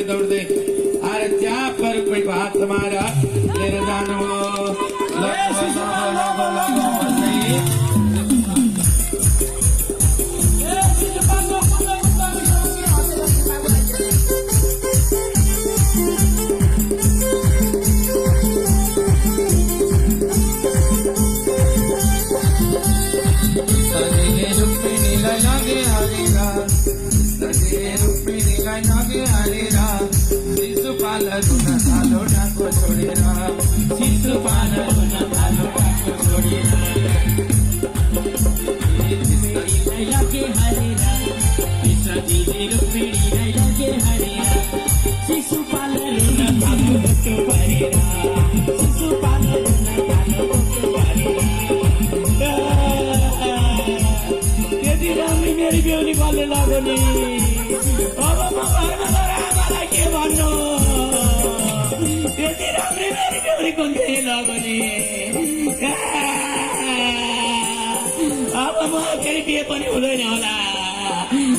दौड़ते अरे क्या पर कोई बात तुम्हारा तेरे जानो मेरी बेहुली कले लाग्यो नि अब म घरमा गएर आमालाई के भन्नु त्यति राम्रै मेरी बेहुली कुन्थे लाग्यो नि अब म फेरि बिहे पनि हुँदैन होला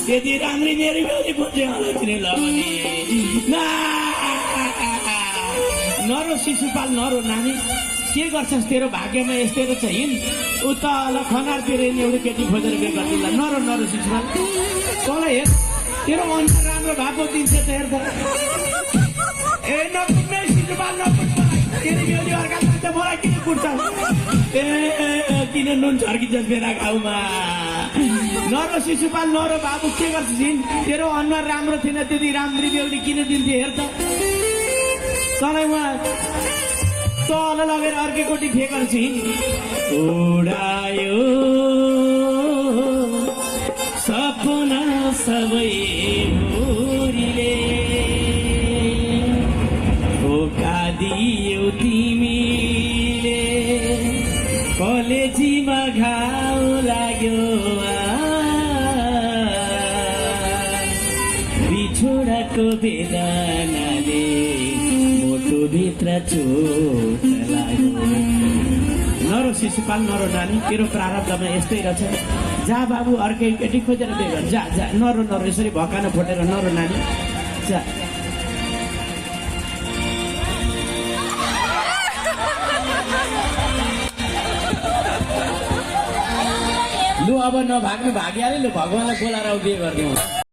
त्यति राम्रै मेरी बेहुली कुन्थे होला किन लाग्यो नि नरो शिशुपाल नरो नानी के गर्छस् तेरो भाग्यमा यस्तै रहेछ हिँड उता खनारतिर एउटी केटी खोजेर बिहे गर्दिल्ला नरो नरो शिशुपाल तँलाई हेर तेरो अनुहार राम्रो भएको दिन्छ त हेर ए नपुग्ने शिशुपाल नपुग्ने तेरो बेहुली अर्का मान्छ मलाई किन कुट्छ ए किन नुन छर्किन्छस् मेरा गाउँमा नरो शिशुपाल नरो बाबु के गर्छस् हिँड तेरो अनुहार राम्रो थिएन त्यति राम्री बेहुली किन दिन्थे हेर त तँलाई उहाँ तल लगेर अर्कै कोटी फेकर्छ उडायो सपना सबै भोरीले धोका दियौ तिमीले कलेजीमा घाउ लाग्यो बिछोडाको वेदनाले भित्र चोट लाग्यो नरो शिशुपाल नरो नानी तेरो प्रारब्धमा यस्तै रहेछ जा बाबु अर्कै केटी खोजेर बिहे गर जा जा नरो नरो यसरी भकानो फोटेर नरो नानी जा लु अब नभाग्नु भागिहाल्यो लु भगवानलाई बोलाएर बिहे गरिदिउँ